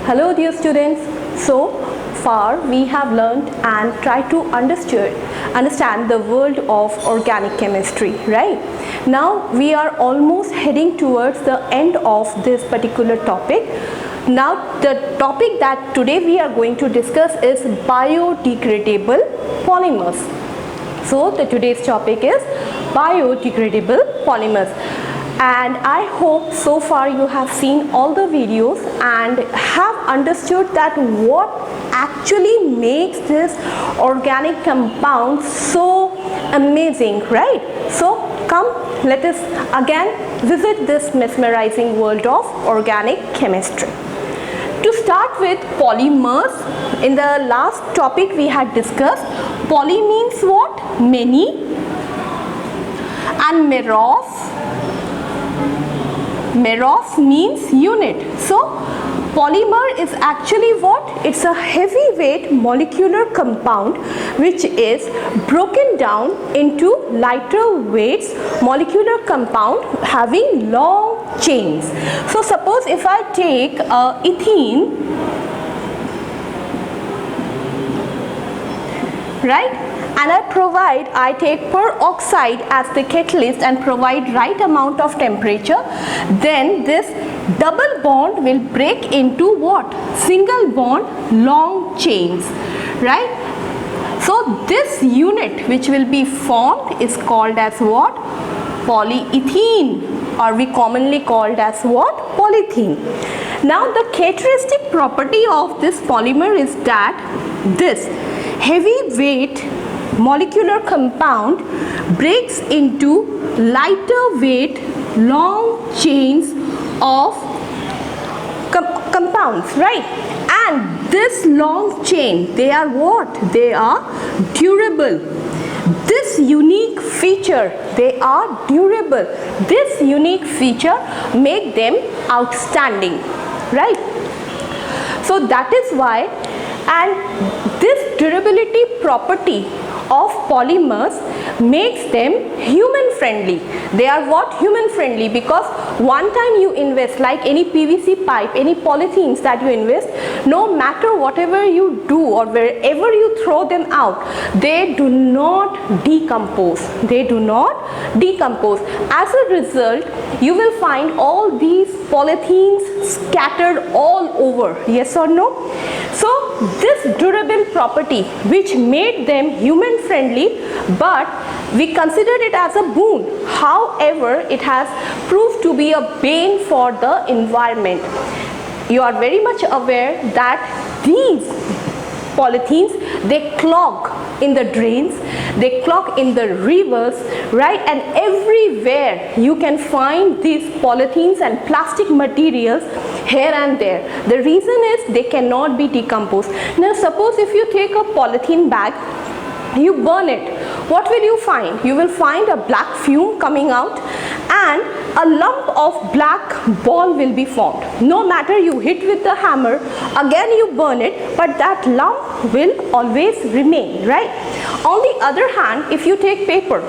Hello dear students. So far we have learned and tried to understand the world of organic chemistry, right? Now we are almost heading towards the end of this particular topic. Now the topic that today we are going to discuss is biodegradable polymers. So today's topic is biodegradable polymers. And I hope so far you have seen all the videos and have understood that what actually makes this organic compound so amazing, right? So come, let us again visit this mesmerizing world of organic chemistry. To start with polymers, in the last topic we had discussed, poly means what? Many, and meros means unit. So polymer is actually what? It's a heavyweight molecular compound which is broken down into lighter weights molecular compound having long chains. So suppose if I take ethene, right, and I take peroxide as the catalyst and provide right amount of temperature, then this double bond will break into what? Single bond long chains, right? So this unit which will be formed is called as what? Polyethene, or we commonly called as what? Polythene. Now the characteristic property of this polymer is that this heavy weight molecular compound breaks into lighter weight long chains of compounds, right? And this long chain, they are what? They are durable. This unique feature, they are durable. This unique feature make them outstanding, right? So that is why, and this durability property of polymers makes them human friendly. They are what? Human friendly, because one time you invest, like any PVC pipe, any polythenes that you invest, no matter whatever you do or wherever you throw them out, they do not decompose. They do not decompose. As a result, you will find all these polythenes scattered all over. Yes or no? So this durable property which made them human friendly, but we considered it as a boon. However, it has proved to be a bane for the environment. You are very much aware that these polythenes, they clog in the drains, they clog in the rivers, right? And everywhere you can find these polythenes and plastic materials here and there. The reason is they cannot be decomposed. Now suppose if you take a polythene bag, you burn it, what will you find? You will find a black fume coming out and a lump of black ball will be formed. No matter you hit with the hammer, again you burn it, but that lump will always remain, right? On the other hand, if you take paper,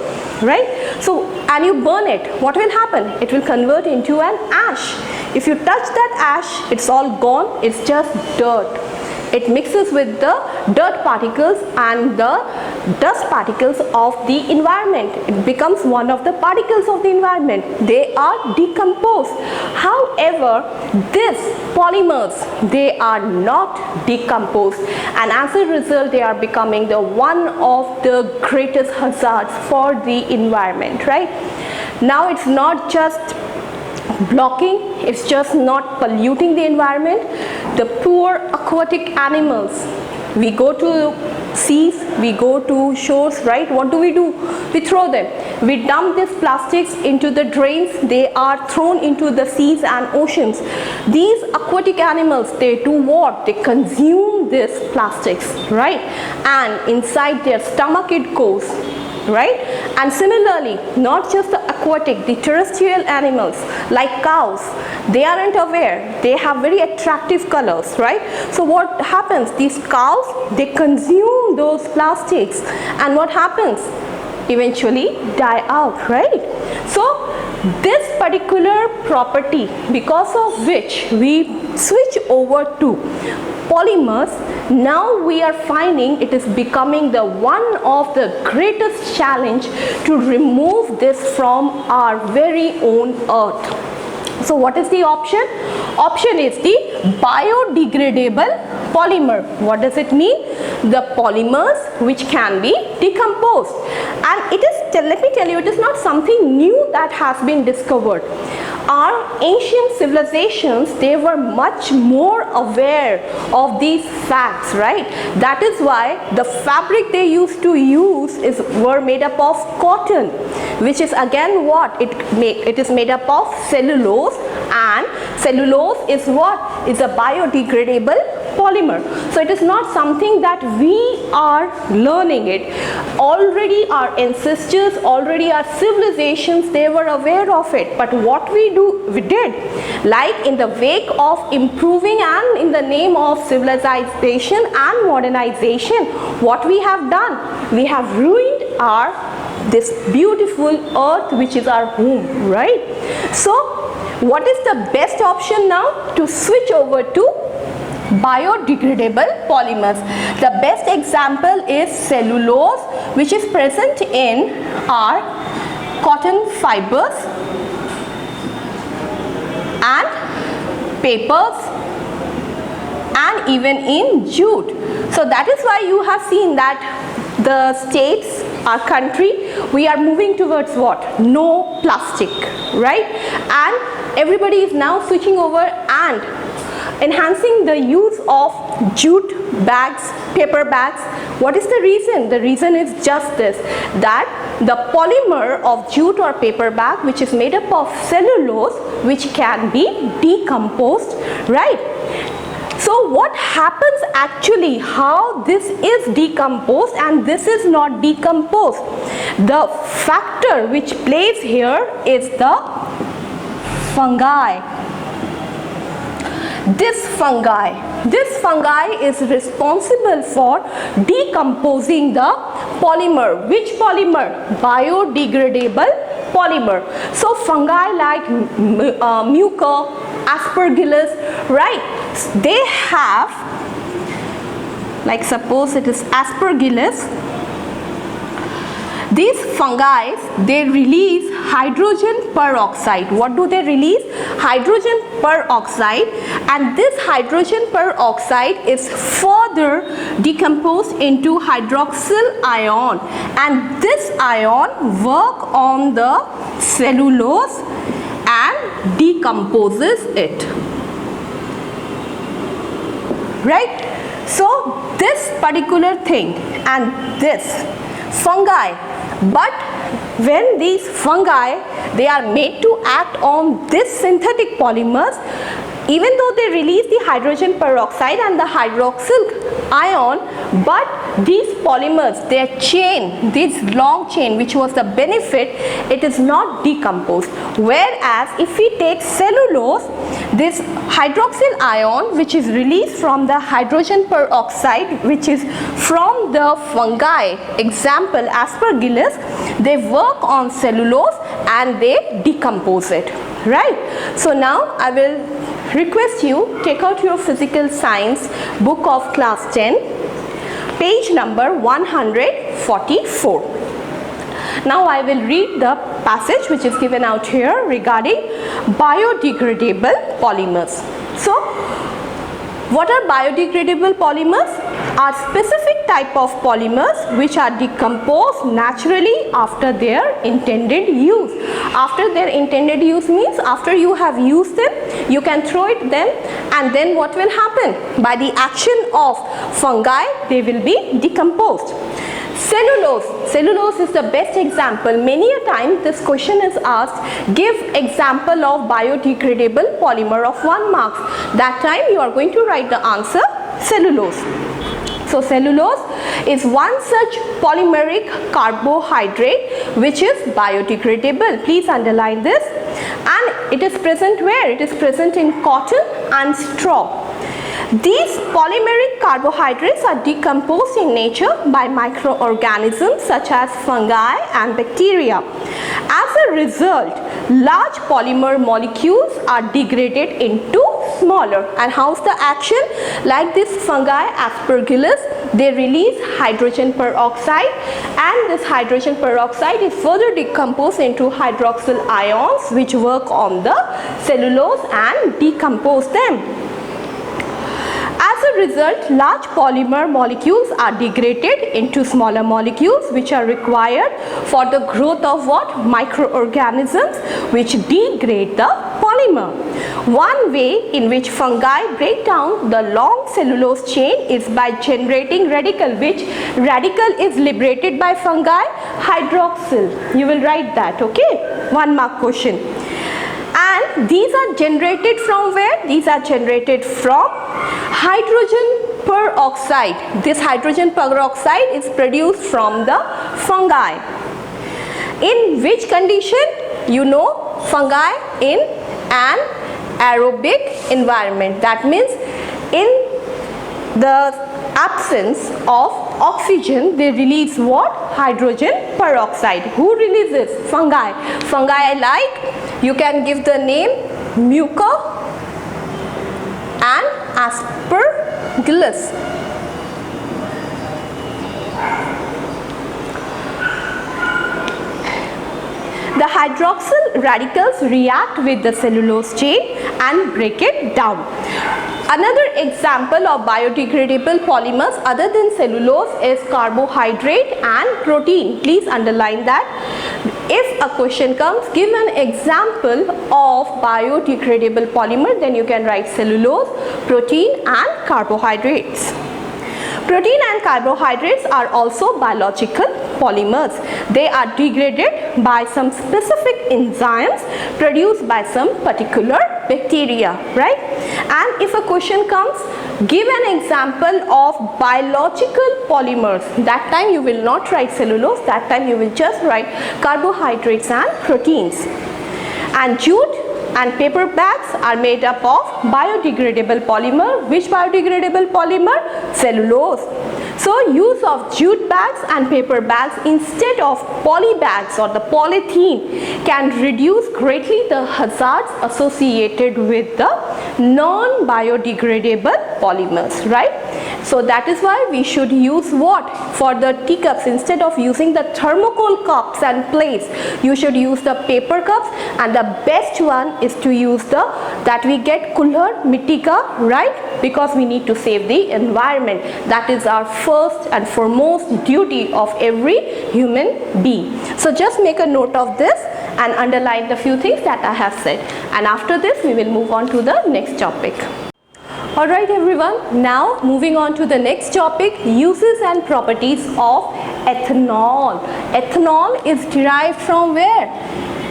right, so and you burn it, what will happen? It will convert into an ash. If you touch that ash, it's all gone, it's just dirt. It mixes with the dirt particles and the dust particles of the environment. It becomes one of the particles of the environment. They are decomposed. However, these polymers, they are not decomposed, and as a result, they are becoming the one of the greatest hazards for the environment, right? Now it's not just blocking, it's just not polluting the environment. The poor aquatic animals, we go to seas, we go to shores, right? What do? We throw them. We dump these plastics into the drains. They are thrown into the seas and oceans. These aquatic animals, they do what? They consume these plastics, right? And inside their stomach it goes, right? And similarly, not just the aquatic, the terrestrial animals like cows, they aren't aware, they have very attractive colors, right? So what happens? These cows, they consume those plastics, and what happens? Eventually die out, right? So this particular property, because of which we switch over to polymers, now we are finding it is becoming the one of the greatest challenge to remove this from our very own earth. So what is the option? Option is the biodegradable polymer. What does it mean? The polymers which can be decomposed. And it is, let me tell you, it is not something new that has been discovered. Our ancient civilizations, they were much more aware of these facts, right? That is why the fabric they used to use were made up of cotton, which is again what? It is made up of cellulose, and cellulose is what? Is a biodegradable polymer. So it is not something that we are learning it. Already our ancestors, already our civilizations, they were aware of it. But what we did, like in the wake of improving and in the name of civilization and modernization, what we have done, we have ruined this beautiful earth which is our home, right? So what is the best option now? To switch over to biodegradable polymers. The best example is cellulose, which is present in our cotton fibers and papers and even in jute. So that is why you have seen that the states, our country, we are moving towards what? No plastic, right? And everybody is now switching over and enhancing the use of jute bags, paper bags. What is the reason? The reason is just this, that the polymer of jute or paper bag, which is made up of cellulose, which can be decomposed, right? So what happens actually, how this is decomposed and this is not decomposed? The factor which plays here is the fungi. This fungi is responsible for decomposing the polymer. Which polymer? Biodegradable polymer. So fungi like Mucor, Aspergillus, right? They have, like suppose it is Aspergillus, these fungi, they release hydrogen peroxide. What do they release? Hydrogen peroxide, and this hydrogen peroxide is further decomposed into hydroxyl ion, and this ion work on the cellulose and decomposes it, right? So this particular thing and this fungi, but when these fungi, they are made to act on this synthetic polymers, even though they release the hydrogen peroxide and the hydroxyl ion, but these polymers, their chain, this long chain, which was the benefit, it is not decomposed. Whereas if we take cellulose, this hydroxyl ion, which is released from the hydrogen peroxide, which is from the fungi, example Aspergillus, they work on cellulose and they decompose it, right? So now I will request you, take out your physical science book of class 10, page number 144. Now I will read the passage which is given out here regarding biodegradable polymers. So what are biodegradable polymers? Are specific type of polymers which are decomposed naturally after their intended use. After their intended use means after you have used them, you can throw it them, and then what will happen? By the action of fungi, they will be decomposed. Cellulose is the best example. Many a time this question is asked, give example of biodegradable polymer of 1 mark. That time you are going to write the answer cellulose. So cellulose is one such polymeric carbohydrate which is biodegradable. Please underline this. And it is present where? It is present in cotton and straw. These polymeric carbohydrates are decomposed in nature by microorganisms such as fungi and bacteria. As a result, large polymer molecules are degraded into smaller. And how's the action? Like this fungi, Aspergillus, they release hydrogen peroxide, and this hydrogen peroxide is further decomposed into hydroxyl ions which work on the cellulose and decompose them. As a result, large polymer molecules are degraded into smaller molecules which are required for the growth of what? Microorganisms which degrade the polymer. One way in which fungi break down the long cellulose chain is by generating radical. Which radical is liberated by fungi? Hydroxyl. You will write that, okay? 1 mark question. And these are generated from where? These are generated from hydrogen peroxide. This hydrogen peroxide is produced from the fungi. In which condition? You know, fungi in an aerobic environment. That means in the absence of oxygen, they release what? Hydrogen peroxide. Who releases? Fungi. Fungi like, you can give the name Mucor and Aspergillus. The hydroxyl radicals react with the cellulose chain and break it down. Another example of biodegradable polymers other than cellulose is carbohydrate and protein. Please underline that. If a question comes, give an example of biodegradable polymer, then you can write cellulose, protein and carbohydrates. Protein and carbohydrates are also biological polymers. They are degraded by some specific enzymes produced by some particular bacteria, right? And if a question comes, give an example of biological polymers. That time you will not write cellulose, that time you will just write carbohydrates and proteins. And jute and paper bags are made up of biodegradable polymer. Which biodegradable polymer? Cellulose. So use of jute bags and paper bags instead of poly bags or the polythene can reduce greatly the hazards associated with the non-biodegradable polymers, right? So that is why we should use what? For the teacups, instead of using the thermocol cups and plates, you should use the paper cups, and the best one is to use the that we get cooler mitti cup, right? Because we need to save the environment. That is our first and foremost duty of every human being. So just make a note of this and underline the few things that I have said. And after this, we will move on to the next topic. Alright everyone, now moving on to the next topic, uses and properties of ethanol. Ethanol is derived from where?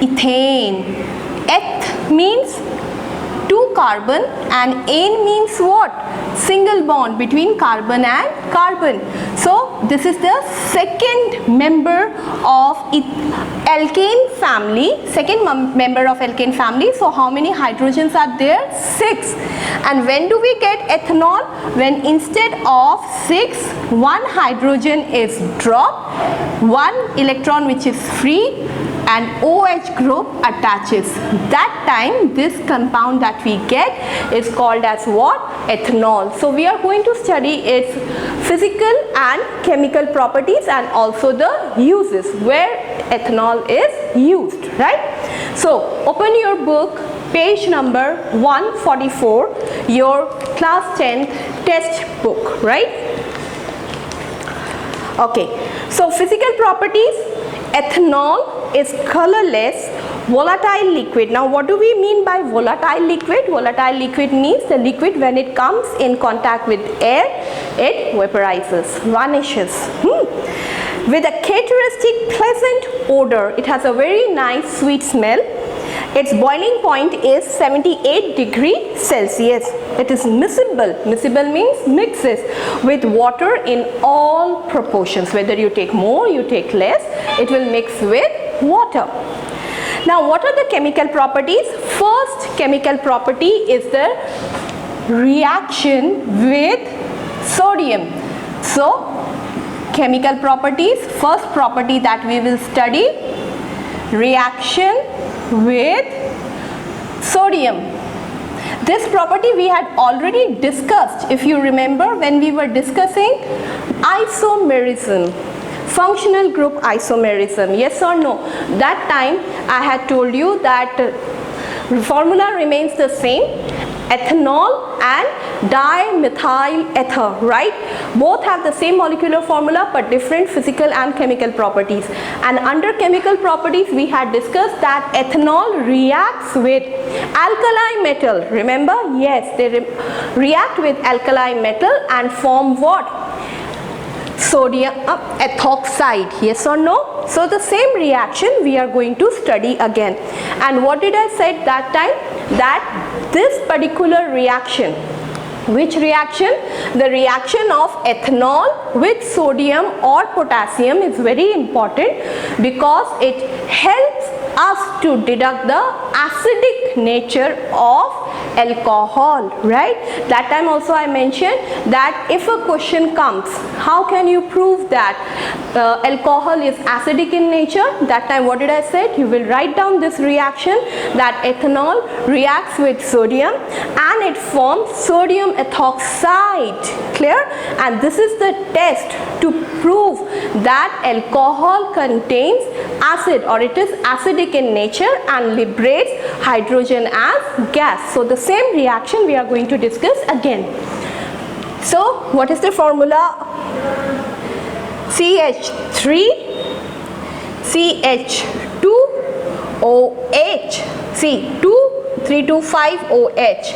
Ethane. Eth means two carbon and ane means what? Single bond between carbon and carbon. So this is the second member of alkane family, member of alkane family. So how many hydrogens are there? 6. And when do we get ethanol? When instead of 6, one hydrogen is dropped, one electron which is free, and OH group attaches. That time this compound that we get is called as what? Ethanol. So we are going to study its physical and chemical properties and also the uses where ethanol is used, right? So open your book, page number 144, your class 10 test book, right? Okay, so physical properties. Ethanol is colorless, volatile liquid. Now what do we mean by volatile liquid? Volatile liquid means the liquid when it comes in contact with air, it vaporizes, vanishes. With a characteristic pleasant odor. It has a very nice sweet smell. Its boiling point is 78 degrees Celsius. It is miscible. Miscible means mixes with water in all proportions. Whether you take more, you take less, it will mix with water. Now what are the chemical properties? First chemical property is the reaction with sodium. So chemical properties, first property that we will study, reaction with sodium. This property we had already discussed, if you remember, when we were discussing isomerism, functional group isomerism. Yes or no? That time I had told you that formula remains the same, ethanol and dimethyl ether, right? Both have the same molecular formula but different physical and chemical properties. And under chemical properties we had discussed that ethanol reacts with alkali metal. Remember? Yes, they react with alkali metal and form what? Sodium ethoxide. Yes or no? So the same reaction we are going to study again. And what did I say that time? That this particular reaction, which reaction? The reaction of ethanol with sodium or potassium is very important because it helps us to deduct the acidic nature of alcohol, right? That time also I mentioned that if a question comes, how can you prove that alcohol is acidic in nature? That time what did I say? You will write down this reaction that ethanol reacts with sodium and it forms sodium ethoxide. Clear? And this is the test to prove that alcohol contains acid or it is acidic in nature and liberates hydrogen as gas. So the same reaction we are going to discuss again. So what is the formula? CH3 CH2OH. See, 2,3,2,5-OH.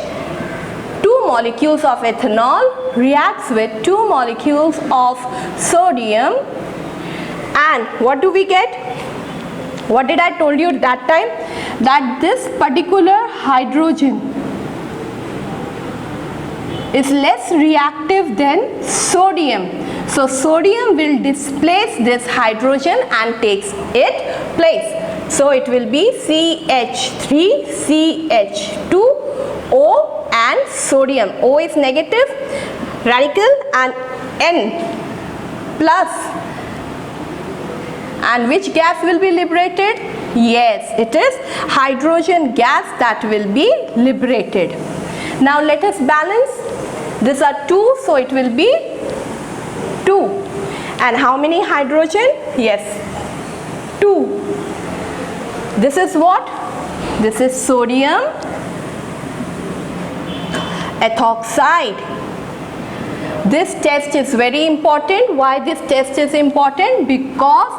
2 molecules of ethanol reacts with 2 molecules of sodium, and what do we get? What did I told you that time? That this particular hydrogen is less reactive than sodium. So sodium will displace this hydrogen and takes its place. So it will be CH3 CH2O and sodium. O is negative radical and N plus. And which gas will be liberated? Yes, it is hydrogen gas that will be liberated. Now let us balance. These are 2, so it will be 2. And how many hydrogen? Yes, 2. This is what? This is sodium ethoxide. This test is very important. Why this test is important? Because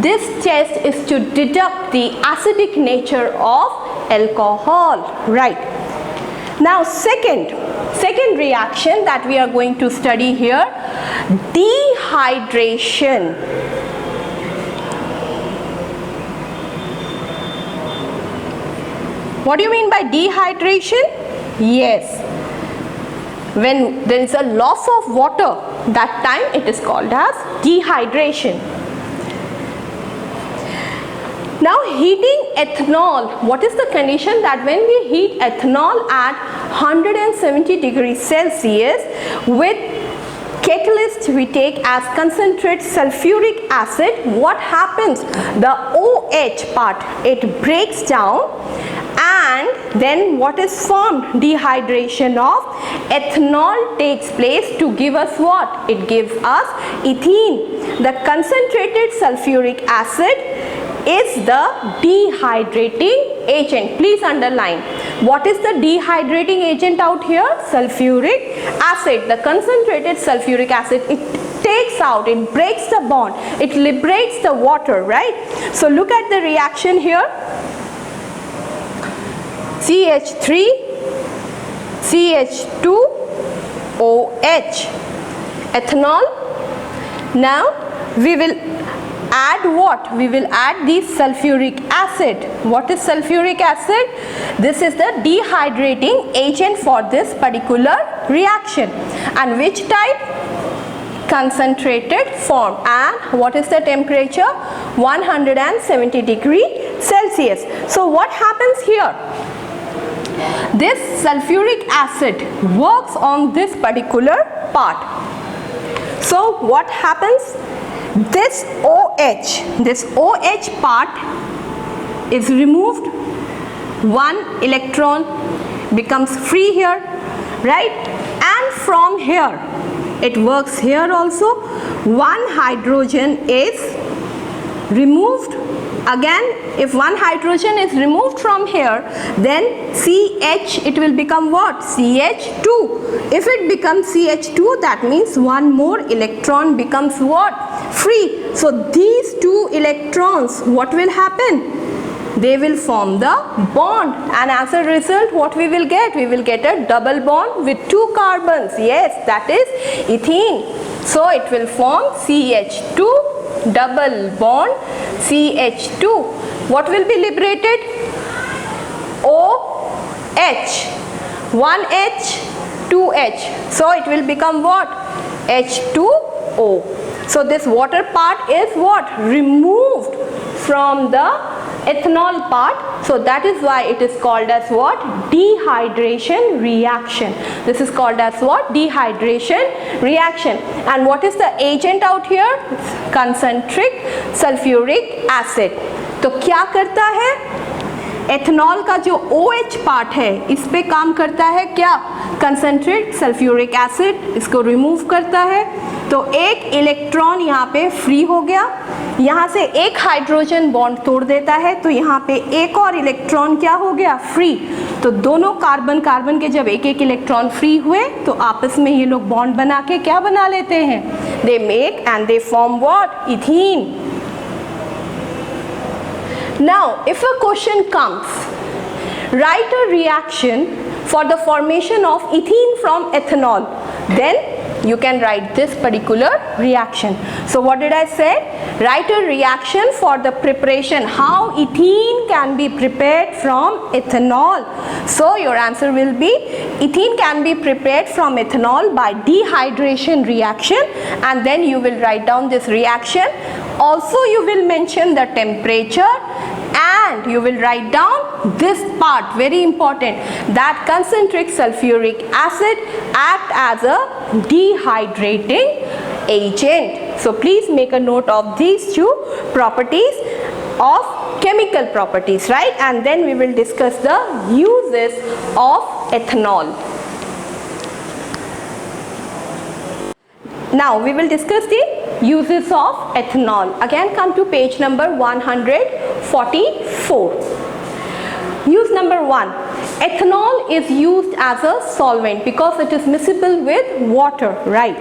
this test is to deduct the acidic nature of alcohol, right? Now second reaction that we are going to study here, dehydration. What do you mean by dehydration? Yes, when there is a loss of water, that time it is called as dehydration. Now heating ethanol, what is the condition? That when we heat ethanol at 170 degrees Celsius with catalyst we take as concentrate sulfuric acid, what happens? The OH part, it breaks down and then what is formed? Dehydration of ethanol takes place to give us what? It gives us ethene. The concentrated sulfuric acid is the dehydrating agent. Please underline. What is the dehydrating agent out here? Sulfuric acid. The concentrated sulfuric acid, it takes out, it breaks the bond, it liberates the water, right? So look at the reaction here. CH3 CH2OH, ethanol. Now we will add what? We will add the sulfuric acid. What is sulfuric acid? This is the dehydrating agent for this particular reaction. And which type? Concentrated form. And what is the temperature? 170 degrees Celsius. So what happens here? This sulfuric acid works on this particular part. So what happens? This OH part is removed. 1 electron becomes free here, right? And from here, it works here also. One hydrogen is removed. Again, if one hydrogen is removed from here, then CH, it will become what? CH2. If it becomes CH2, that means one more electron becomes what? Free. So these two electrons, what will happen? They will form the bond, and as a result, what we will get? We will get a double bond with two carbons. Yes, that is ethene. So it will form CH2, double bond CH2. What will be liberated? OH. 1H, 2H. So it will become what? H2O. So this water part is what? Removed from the ethanol part. So that is why it is called as what? Dehydration reaction. This is called as what? Dehydration reaction. And what is the agent out here? Concentric sulfuric acid. तो क्या करता है? Ethanol का जो OH part है इस पे काम करता है क्या? कंसंट्रेट सल्फ्यूरिक एसिड, इसको रिमूव करता है। तो एक इलेक्ट्रॉन यहाँ पे फ्री हो गया, यहाँ से एक हाइड्रोजन बॉन्ड तोड़ देता है, तो यहाँ पे एक और इलेक्ट्रॉन क्या हो गया? फ्री। तो दोनों कार्बन कार्बन के जब एक एक इलेक्ट्रॉन फ्री हुए तो आपस में ये लोग बॉन्ड बना के क्या बना लेते हैं? They make and they form what? Ethene. Now, if a question comes, write a reaction for the formation of ethene from ethanol, then you can write this particular reaction. So what did I say? Write a reaction for the preparation, how ethene can be prepared from ethanol. So your answer will be ethene can be prepared from ethanol by dehydration reaction, and then you will write down this reaction. Also you will mention the temperature, and you will write down this part, very important, that concentric sulfuric acid act as a dehydrating agent. So please make a note of these two properties of chemical properties, right? And then we will discuss the uses of ethanol. Now we will discuss the uses of ethanol. Again, come to page number 144. Use number 1. Ethanol is used as a solvent because it is miscible with water, right?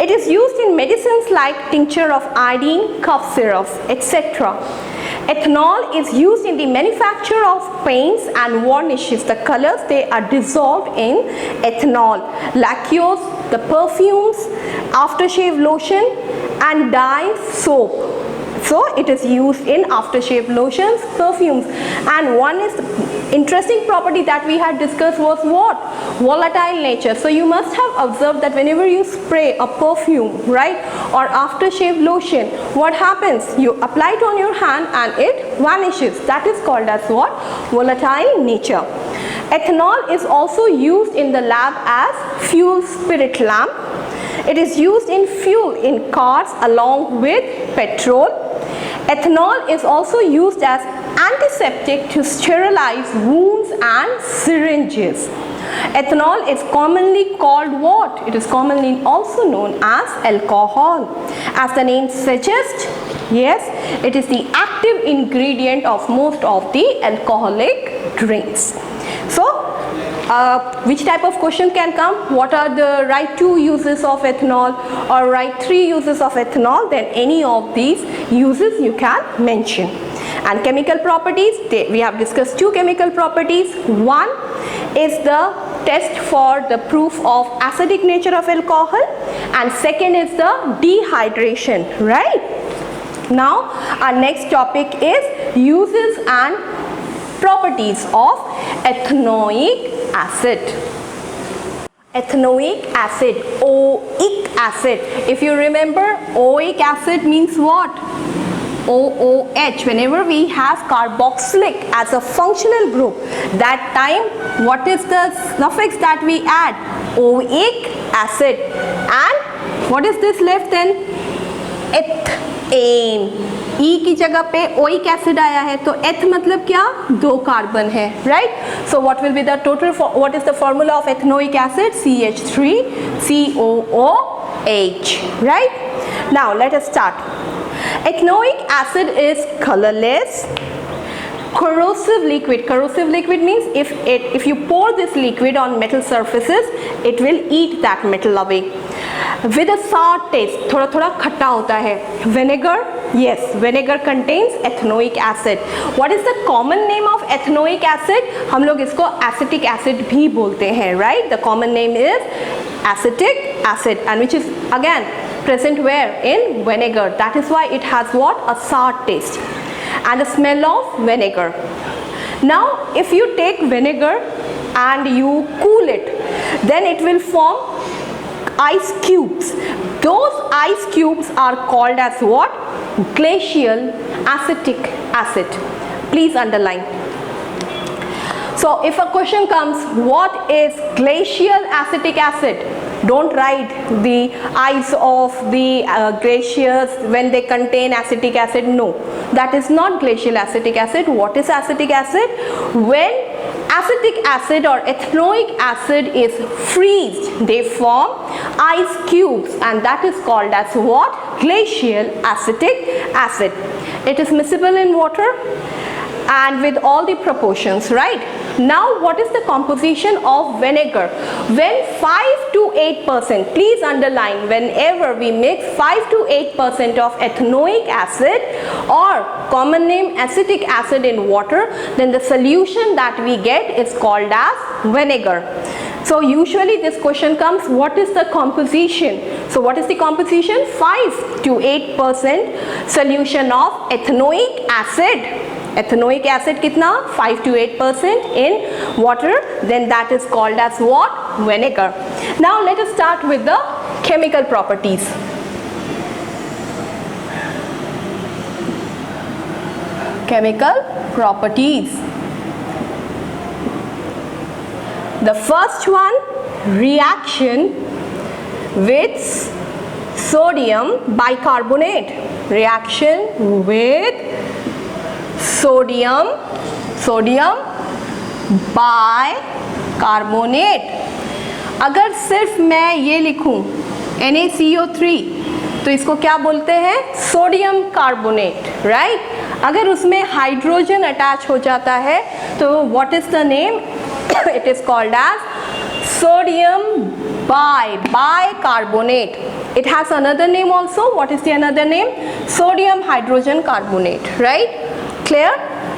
It is used in medicines like tincture of iodine, cough syrups, etc. Ethanol is used in the manufacture of paints and varnishes. The colors, they are dissolved in ethanol. Lacquers, the perfumes, aftershave lotion, and dyes, soap. So it is used in aftershave lotions, perfumes. And one is interesting property that we had discussed was what? Volatile nature. So you must have observed that whenever you spray a perfume, right, or aftershave lotion, what happens? You apply it on your hand and it vanishes. That is called as what? Volatile nature. Ethanol is also used in the lab as fuel spirit lamp. It is used in fuel in cars along with petrol. Ethanol is also used as antiseptic to sterilize wounds and syringes. Ethanol is commonly called what? It is commonly also known as alcohol. As the name suggests, yes, it is the active ingredient of most of the alcoholic drinks. So, which type of question can come? What are the right 2 uses of ethanol or right 3 uses of ethanol? Then any of these uses you can mention. And chemical properties, we have discussed 2 chemical properties. One is the test for the proof of acidic nature of alcohol, and second is the dehydration, right? Now our next topic is uses and properties of ethanoic acid. Ethanoic acid, oic acid. If you remember, oic acid means what? OOH. Whenever we have carboxylic as a functional group, that time what is the suffix that we add? Oic acid. And what is this left then? Ethane. ई की जगह पे oic acid आया है, तो एथ मतलब क्या, 2 carbon है, right. So what will be the total, what is the formula of ethanoic acid, CH3COOH, right. Now let us start. Ethanoic acid is colorless, corrosive liquid. Corrosive liquid means if you pour this liquid on metal surfaces, it will eat that metal away. With a sour taste, थोड़ा थोड़ा खट्टा होता है. Vinegar, yes, vinegar contains ethanoic acid. What is the common name of ethanoic acid? हम लोग इसको acetic acid भी बोलते हैं, right? The common name is acetic acid, and which is again present where, in vinegar. That is why it has what, a sour taste and the smell of vinegar. Now if you take vinegar and you cool it, then it will form ice cubes. Those ice cubes are called as what, glacial acetic acid. Please underline. So if a question comes, what is glacial acetic acid, don't write the ice of the glaciers when they contain acetic acid. No, that is not glacial acetic acid. What is acetic acid? When acetic acid or ethanoic acid is freezed, they form ice cubes, and that is called as what, glacial acetic acid. It is miscible in water and with all the proportions, right? Now what is the composition of vinegar? When 5 to 8%, please underline, whenever we mix 5 to 8% of ethanoic acid or common name acetic acid in water, then the solution that we get is called as vinegar. So usually this question comes, what is the composition? So what is the composition? 5 to 8% solution of ethanoic acid. Ethanoic acid कितना, 5 to 8% in water, then that is called as what, vinegar. Now let us start with the chemical properties. Chemical properties. The first one, reaction with sodium bicarbonate. Reaction with sodium bicarbonate. अगर सिर्फ मैं ये लिखूं NaCO3, तो इसको क्या बोलते हैं, सोडियम कार्बोनेट, राइट. अगर उसमें हाइड्रोजन अटैच हो जाता है तो what is the name, it is called as sodium bicarbonate. It has another name also. What is the another name? Sodium hydrogen carbonate, right? Clear?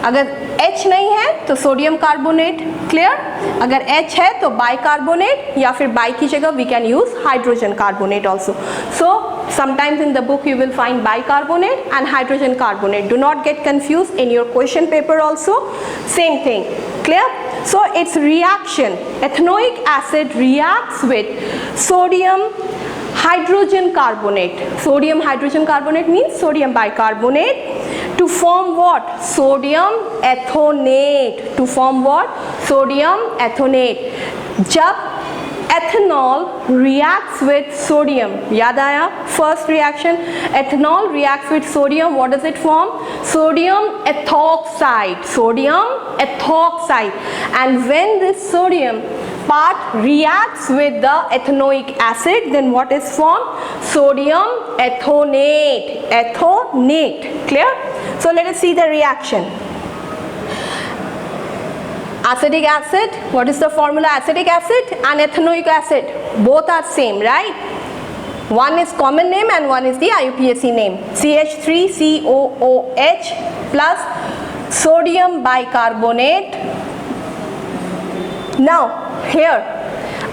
अगर H नहीं है तो सोडियम कार्बोनेट, क्लियर. अगर H है तो बाइकार्बोनेट, या फिर बाई की जगह we can use hydrogen carbonate also. So sometimes in the book you will find bicarbonate and hydrogen carbonate. Do not get confused in your question paper also. Same thing, clear? So its reaction, ethanoic acid reacts with sodium hydrogen carbonate. Sodium hydrogen carbonate means sodium bicarbonate to form what? Sodium ethonate. To form what? Sodium ethonate. जब ethanol reacts with sodium, याद आया, first reaction, ethanol reacts with sodium, what does it form? Sodium ethoxide. Sodium ethoxide. And when this sodium part reacts with the ethanoic acid, then what is formed? Sodium ethonate. Ethonate, clear? So let us see the reaction. Acetic acid, what is the formula? Acetic acid and ethanoic acid, both are same, right? One is common name and one is the IUPAC name. CH3COOH plus sodium bicarbonate. Now here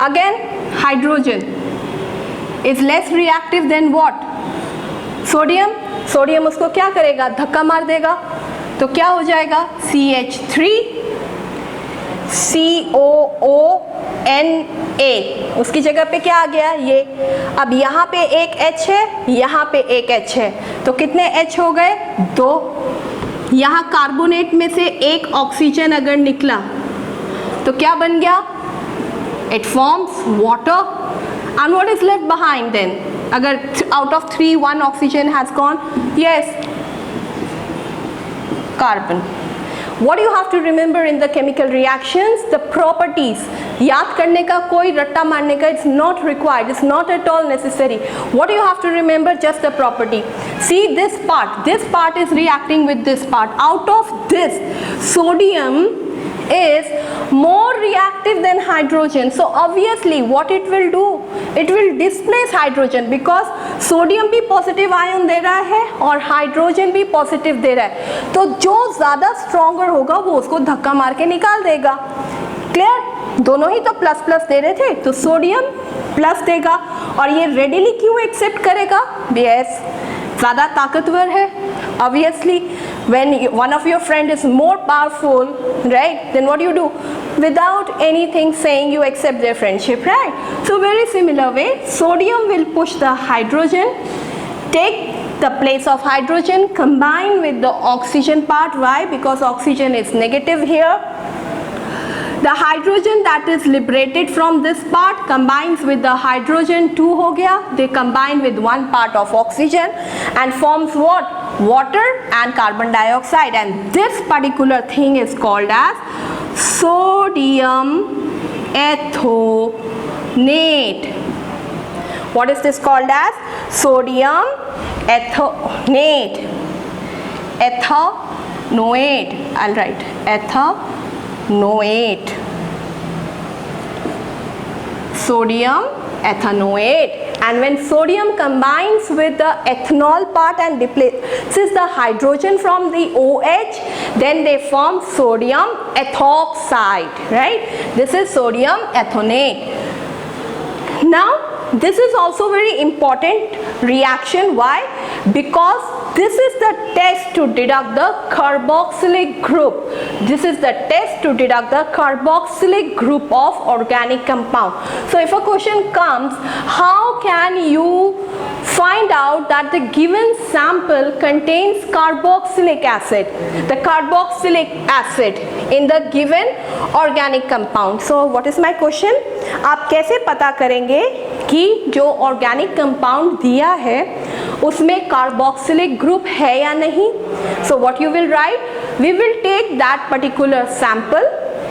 again hydrogen is less reactive than what? Sodium. Sodium उसको क्या करेगा, धक्का मार देगा, तो क्या हो जाएगा, CH3COONA. उसकी जगह पे क्या आ गया, ये. अब यहाँ पे एक H है, यहाँ पे एक H है, तो कितने H हो गए, 2. यहाँ कार्बोनेट में से एक ऑक्सीजन अगर निकला तो क्या बन गया, it forms water. And what is left behind then? अगर out of 3 1 oxygen has gone, yes, carbon. What you have to remember in the chemical reactions? The properties. याद करने का, कोई रट्टा मारने का, it's not required, it's not at all necessary. What you have to remember? Just the property. See this part is reacting with this part. Out of this, sodium is more reactive than hydrogen. So obviously what it will do? It will displace hydrogen because sodium भी positive ion दे रहा है और hydrogen भी positive दे रहा है, तो जो ज़्यादा स्ट्रॉन्गर होगा वो उसको धक्का मार के निकाल देगा. क्लियर? दोनों ही तो प्लस प्लस दे रहे थे, तो सोडियम प्लस देगा और ये रेडिली क्यों एक्सेप्ट करेगा? यस, ज़्यादा ताकतवर है. Obviously when one of your friend is more powerful, right, then what do you do? Without anything saying, you accept their friendship, right? So very similar way, sodium will push the hydrogen, take the place of hydrogen, combine with the oxygen part. Why? Because oxygen is negative here. The hydrogen that is liberated from this part combines with the hydrogen 2 हो गया, they combine with one part of oxygen and forms what? Water and carbon dioxide, and this particular thing is called as sodium ethonate. What is this called as? Sodium ethonate. Ethanoate. I'll write ethanoate. Sodium ethanoate. And when sodium combines with the ethanol part and displaces the hydrogen from the OH, then they form sodium ethoxide, right? This is sodium ethonate. Now this is also very important reaction. Why? Because this is the test to deduct the carboxylic group. This is the test to deduct the carboxylic group of organic compound. So if a question comes, how can you find out that the given sample contains carboxylic acid, the carboxylic acid in the given organic compound? So what is my question? आप कैसे पता करेंगे कि जो organic compound दिया है उसमें carboxylic group है या नहीं? So what you will write? We will take that particular sample,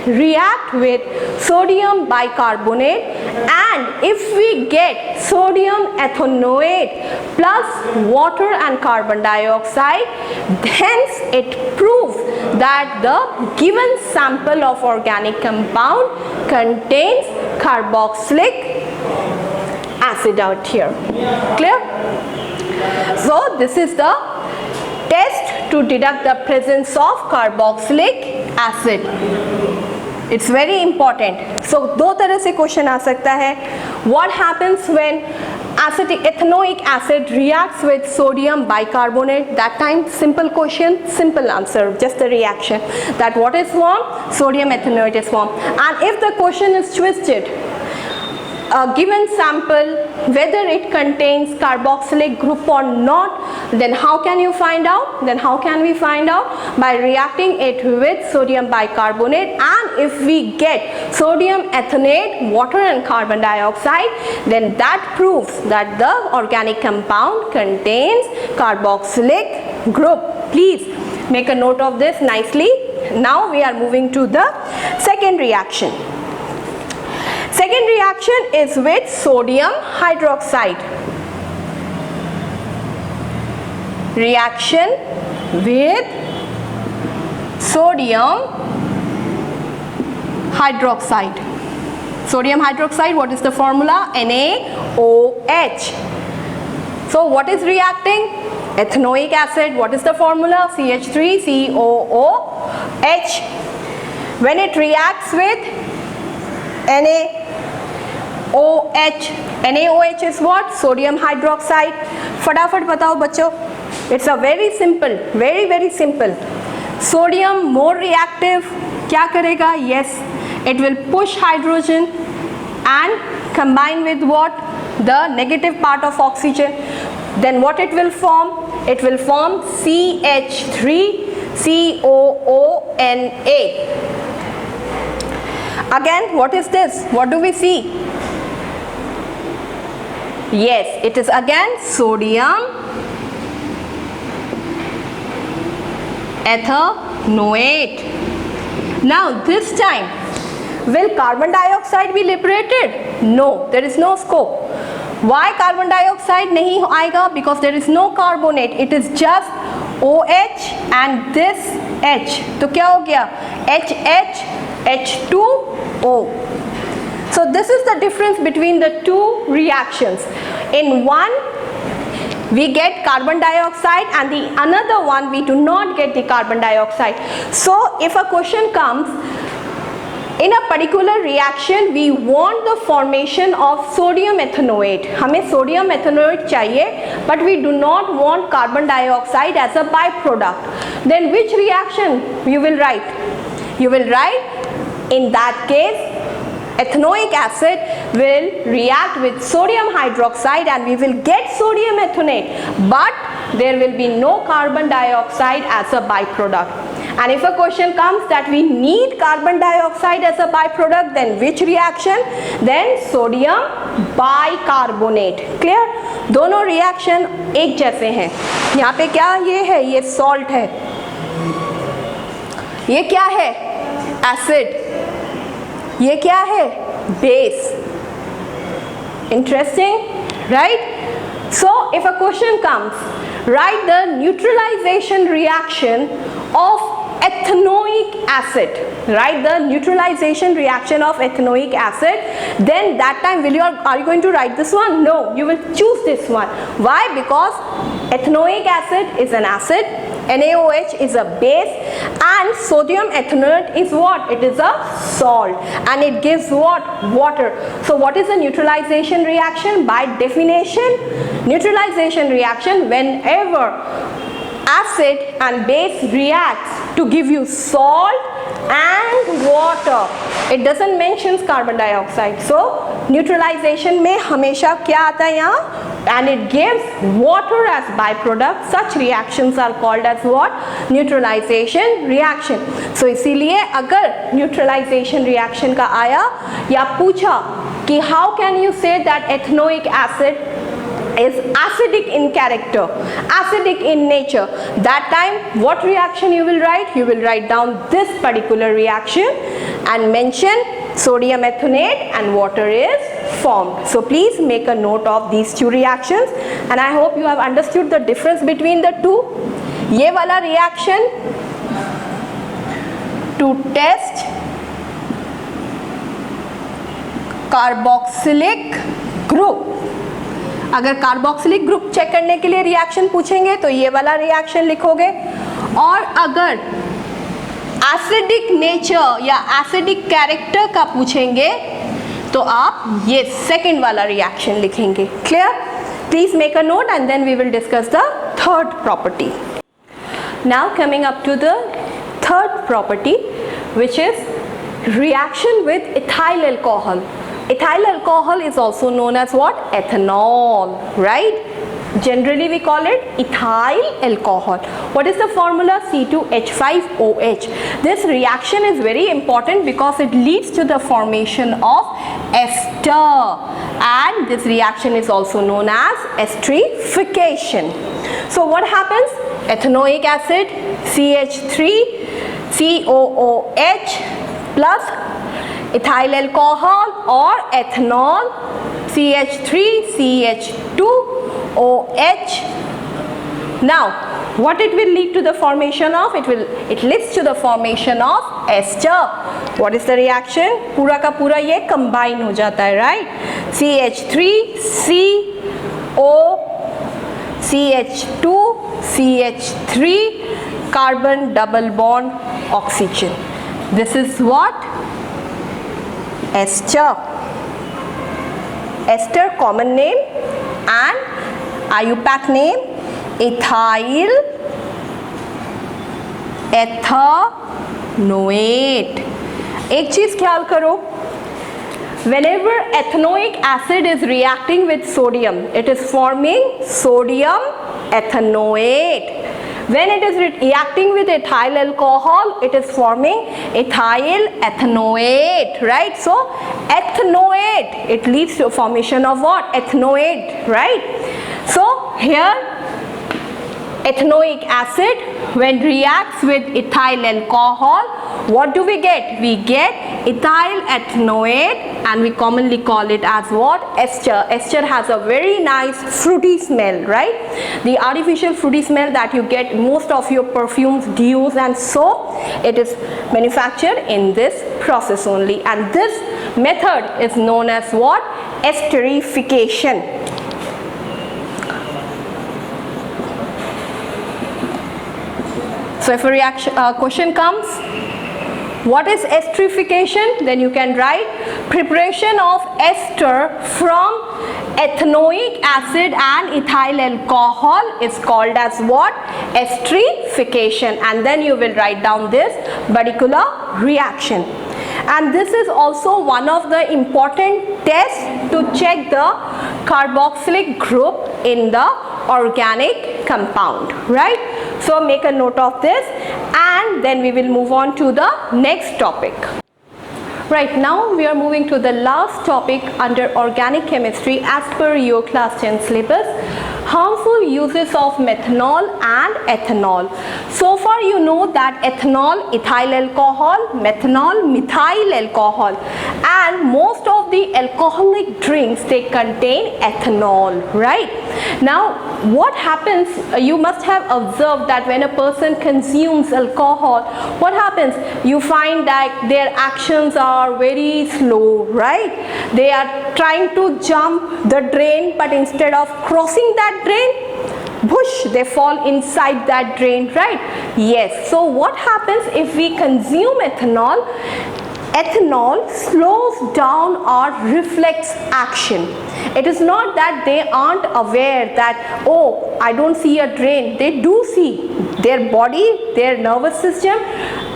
react with sodium bicarbonate, and if we get sodium ethanoate plus water and carbon dioxide, hence it proves that the given sample of organic compound contains carboxylic acid out here. Clear? So this is the test to deduct the presence of carboxylic acid. It's very important. So दो तरह से question आ सकता है. What happens when ethanoic acid reacts with sodium bicarbonate? That time simple question, simple answer, just the reaction. That what is formed? Sodium ethanoate is formed. And if the question is twisted, a given sample, whether it contains carboxylic group or not, then how can you find out? Then how can we find out? By reacting it with sodium bicarbonate, and if we get sodium ethanoate, water and carbon dioxide, then that proves that the organic compound contains carboxylic group. Please make a note of this nicely. Now we are moving to the second reaction. Second reaction is with sodium hydroxide. Reaction with sodium hydroxide. Sodium hydroxide, what is the formula? NaOH. So what is reacting? Ethanoic acid. What is the formula? CH3COOH. When it reacts with NaOH is what? Sodium hydroxide. फटाफट बताओ बच्चों. It's a very simple, very simple. Sodium more reactive. क्या करेगा? Yes, it will push hydrogen and combine with what? The negative part of oxygen. Then what it will form? It will form CH3COONA. Again, what is this? What do we see? Yes, it is again sodium ethanoate. Now this time, will carbon dioxide be liberated? No, there is no scope. Why carbon dioxide नहीं आएगा? Because there is no carbonate. It is just OH and this H. तो क्या हो गया? HH, H2O. So this is the difference between the two reactions. In one, we get carbon dioxide, and the another one we do not get the carbon dioxide. So if a question comes, in a particular reaction we want the formation of sodium ethanoate, हमें sodium ethanoate चाहिए, but we do not want carbon dioxide as a byproduct. Then which reaction you will write? You will write, in that case, ethanoic acid will react with sodium hydroxide and we will get sodium ethanoate, but there will be no carbon dioxide as a byproduct. And if a question comes that we need carbon dioxide as a byproduct, then which reaction? Then sodium bicarbonate. Clear? दोनों reaction एक जैसे हैं. यहाँ पे क्या ये है? ये salt है. ये क्या है? Acid. ये क्या है? Base. Interesting, right? So if a question comes, write the neutralization reaction of ethanoic acid. Write the neutralization reaction of ethanoic acid. Then that time are you going to write this one? No, you will choose this one. Why? Because ethanoic acid is an acid, NaOH is a base, and sodium ethanoate is what? It is a salt, and it gives what? Water. So what is a neutralization reaction? By definition, neutralization reaction, whenever acid and base reacts to give you salt and water. It doesn't mention carbon dioxide. So neutralization में हमेशा क्या आता है यहाँ? And it gives water as byproduct. Such reactions are called as what? Neutralization reaction. So इसीलिए अगर neutralization reaction का आया या पूछा कि how can you say that ethanoic acid is acidic in character, acidic in nature, that time what reaction you will write? You will write down this particular reaction and mention sodium ethanoate and water is formed. So please make a note of these two reactions, and I hope you have understood the difference between the two. ये वाला reaction to test carboxylic group. अगर carboxylic group check करने के लिए reaction पूछेंगे तो ये वाला रिएक्शन लिखोगे, और अगर एसिडिक नेचर या एसिडिक कैरेक्टर का पूछेंगे तो आप ये सेकंड वाला रिएक्शन लिखेंगे. Clear? Please make a note and then we will discuss the third property. Now coming up to the third property, which is reaction with ethyl alcohol. Ethyl alcohol is also known as what? Ethanol, right? Generally we call it ethyl alcohol. What is the formula? C2H5OH. This reaction is very important because it leads to the formation of ester, and this reaction is also known as esterification. So what happens? Ethanoic acid CH3COOH plus ethyl alcohol or ethanol CH3CH2OH. Now what it will lead to the formation of? It leads to the formation of ester. What is the reaction? पूरा का पूरा ये combine हो जाता है, right? CH3CO CH2 CH3 carbon double bond oxygen. This is what? Ester. Ester common name and IUPAC name ethyl ethanoate. एक चीज ख्याल करो, whenever ethanoic acid is reacting with sodium, it is forming sodium ethanoate. When it is reacting with ethyl alcohol, it is forming ethyl ethanoate, right? So ethanoate, it leads to formation of what? Ethanoate, right? So here ethanoic acid, when reacts with ethyl alcohol, what do we get? We get ethyl ethanoate, and we commonly call it as what? Ester. Ester has a very nice fruity smell, right? The artificial fruity smell that you get most of your perfumes, dews and soap, it is manufactured in this process only, and this method is known as what? Esterification. So if a question comes, what is esterification? Then you can write preparation of ester from ethanoic acid and ethyl alcohol is called as what? Esterification, and then you will write down this particular reaction. And this is also one of the important tests to check the carboxylic group in the organic compound, right? So make a note of this, and then we will move on to the next topic. Right, now we are moving to the last topic under organic chemistry as per your class 10 syllabus, harmful uses of methanol and ethanol. So far you know that ethanol, ethyl alcohol, methanol, methyl alcohol, and most of the alcoholic drinks, they contain ethanol, right? Now what happens, you must have observed that when a person consumes alcohol, what happens? You find that their actions are very slow, right? They are trying to jump the drain, but instead of crossing that drain, whoosh, they fall inside that drain, right? Yes. So what happens if we consume ethanol? Ethanol slows down our reflex action. It is not that they aren't aware that, oh, I don't see a drain. They do see. Their body, their nervous system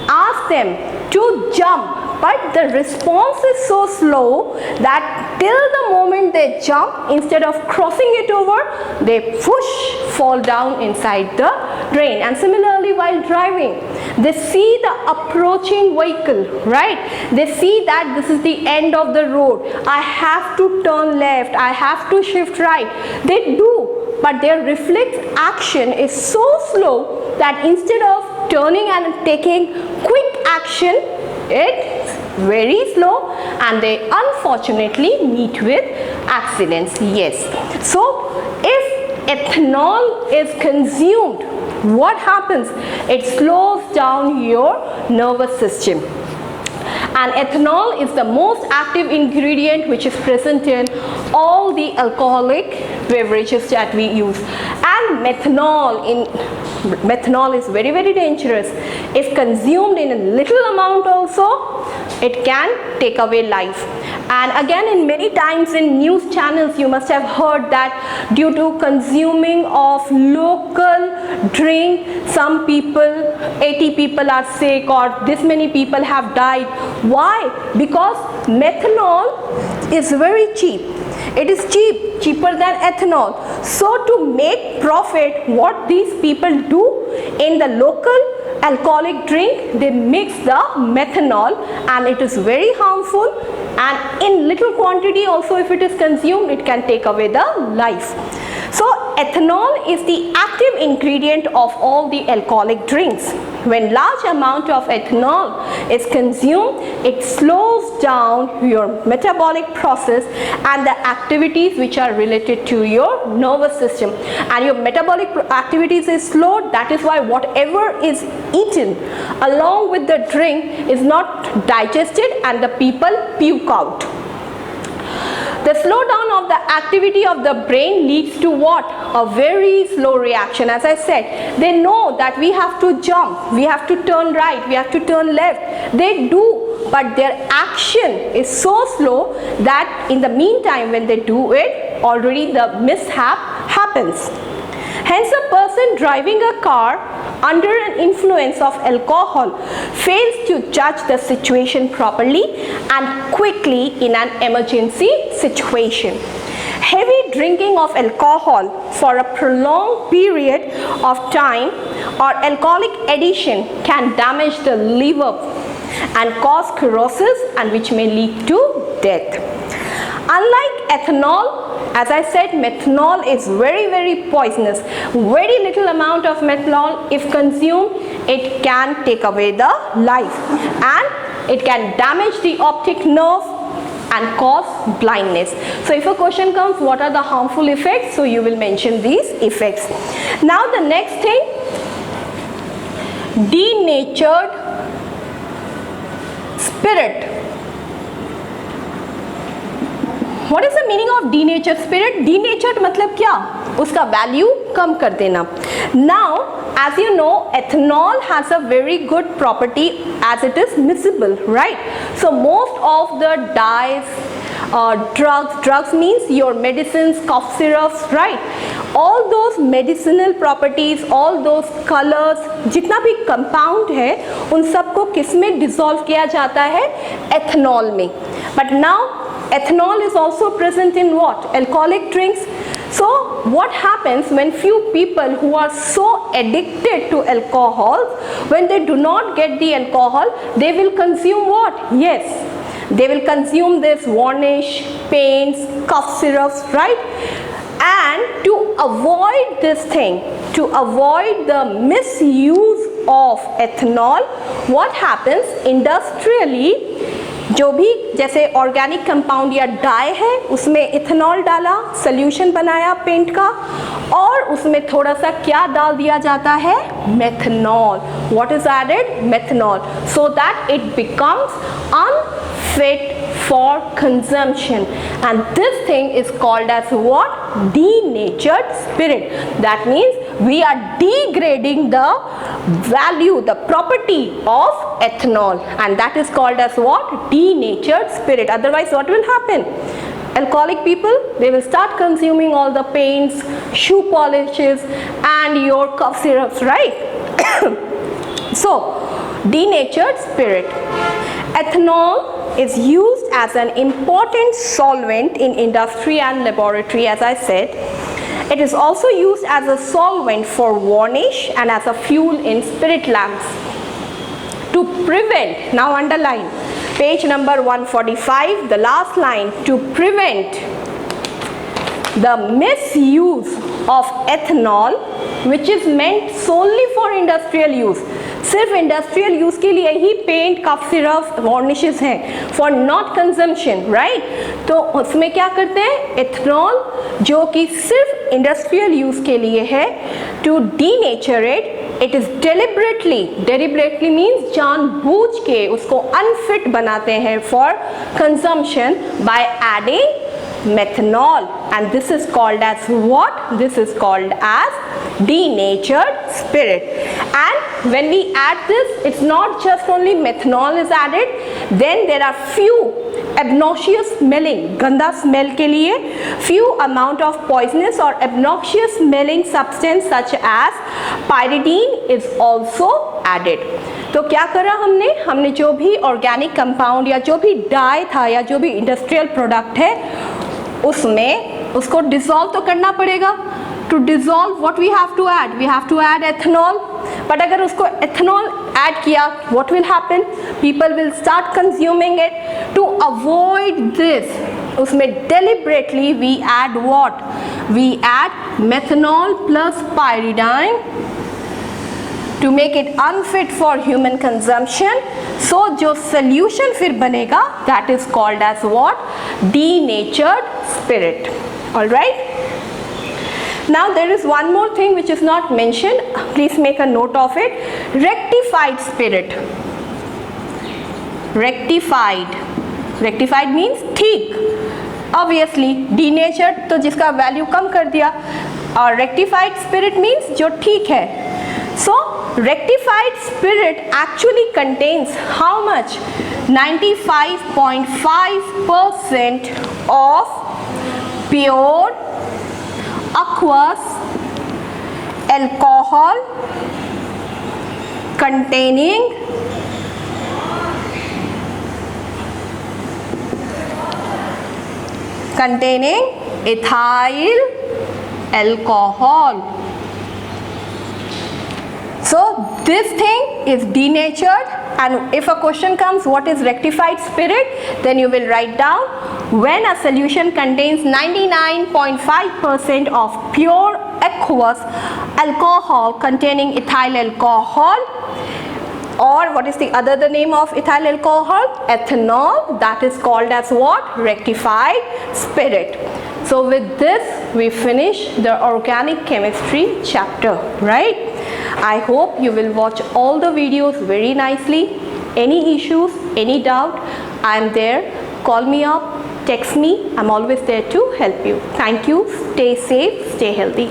asks them to jump, but the response is so slow that till the moment they jump, instead of crossing it over, they whoosh, fall down inside the drain. And similarly, while driving, they see the approaching vehicle, right? They see that this is the end of the road. I have to turn left, I have to shift right. They do, but their reflex action is so slow that instead of turning and taking quick action, it's very slow, and they unfortunately meet with accidents. Yes. So if ethanol is consumed, what happens? It slows down your nervous system. And ethanol is the most active ingredient which is present in all the alcoholic beverages that we use. And methanol is very, very dangerous. If consumed in a little amount also, it can take away life. And again, in many times in news channels, you must have heard that due to consuming of local drink, some people, 80 people are sick, or this many people have died. Why? Because methanol is very cheap. It is cheaper than ethanol. So to make profit, what these people do in the local alcoholic drink, they mix the methanol, and it is very harmful, and in little quantity also if it is consumed, it can take away the life. So ethanol is the active ingredient of all the alcoholic drinks. When large amount of ethanol is consumed, it slows down your metabolic process and the activities which are related to your nervous system. And your metabolic activities is slowed. That is why whatever is eaten along with the drink is not digested, and the people puke out. The slowdown of the activity of the brain leads to what? A very slow reaction. As I said, they know that we have to jump, we have to turn right, we have to turn left. They do, but their action is so slow that in the meantime when they do it, already the mishap happens. Hence, a person driving a car under an influence of alcohol fails to judge the situation properly and quickly in an emergency situation. Heavy drinking of alcohol for a prolonged period of time or alcoholic addiction can damage the liver and cause cirrhosis, and which may lead to death. Unlike ethanol, as I said, methanol is very poisonous. Very little amount of methanol, if consumed, it can take away the life, and it can damage the optic nerve and cause blindness. So if a question comes, what are the harmful effects? So you will mention these effects. Now the next thing, denatured spirit. What is the meaning of denatured spirit? Denatured मतलब क्या? उसका value कम कर देना. Now, as you know, ethanol has a very good property as it is miscible, right? So most of the dyes, drugs means your medicines, cough syrups, right? All those medicinal properties, all those colors, जितना भी compound है, उन सबको किस में dissolve किया जाता है? Ethanol में. But now ethanol is also present in what? Alcoholic drinks. So what happens when few people who are so addicted to alcohol, when they do not get the alcohol, they will consume what? Yes, they will consume this varnish, paints, cough syrups, right? And to avoid this thing, to avoid the misuse of ethanol, what happens industrially, जो भी जैसे organic compound या die है उसमें ethanol डाला, solution बनाया paint का, और उसमें थोड़ा सा क्या डाल दिया जाता है? Methanol. What is added? Methanol. So that it becomes unfit for consumption, and this thing is called as what? Denatured spirit. That means we are degrading the value, the property of ethanol, and that is called as what? Denatured spirit. Otherwise what will happen? Alcoholic people, they will start consuming all the paints, shoe polishes and your cough syrups, right? So denatured spirit. Ethanol is used as an important solvent in industry and laboratory, as I said. It is also used as a solvent for varnish and as a fuel in spirit lamps. To prevent, now underline, page number 145, the last line, to prevent the misuse of ethanol, which is meant solely for industrial use. सिर्फ industrial use के लिए ही paint, cough syrup, varnishes हैं, for not consumption, right? तो उसमें क्या करते हैं? Ethanol जो कि सिर्फ इंडस्ट्रियल यूज के लिए है, to denature it is deliberately means जानबूझ के उसको अनफिट बनाते हैं for consumption by adding methanol, and this is called as what? This is called as denatured spirit. And when we add this, it's not just only methanol is added, then there are few obnoxious smelling, ganda smell के लिए few amount of poisonous or obnoxious smelling substance such as pyridine is also added. तो क्या करा हमने जो भी organic compound या जो भी डाई था या जो भी इंडस्ट्रियल प्रोडक्ट है उसमें उसको डिसॉल्व तो करना पड़ेगा. To dissolve what we have to add? We have to add ethanol. But अगर उसको एथेनॉल ऐड किया, what will happen? People will start consuming it. To avoid this, उसमें deliberately we add what? We add methanol plus pyridine to make it unfit for human consumption. So जो solution फिर बनेगा, that is called as what? Denatured spirit. All right. Now there is one more thing which is not mentioned. Please make a note of it. Rectified spirit. Rectified means ठीक. Obviously denatured तो जिसका value कम कर दिया, और rectified spirit means जो ठीक है. So rectified spirit actually contains how much? 95.5% of pure aqueous alcohol containing ethyl alcohol. So this thing is denatured And if a question comes, what is rectified spirit? Then you will write down, when a solution contains 99.5% of pure aqueous alcohol containing ethyl alcohol, or what is the name of ethyl alcohol? Ethanol. That is called as what? Rectified spirit. So with this we finish the organic chemistry chapter, right? I hope you will watch all the videos very nicely. Any issues, any doubt, I am there. Call me up, text me. I'm always there to help you. Thank you. Stay safe, stay healthy.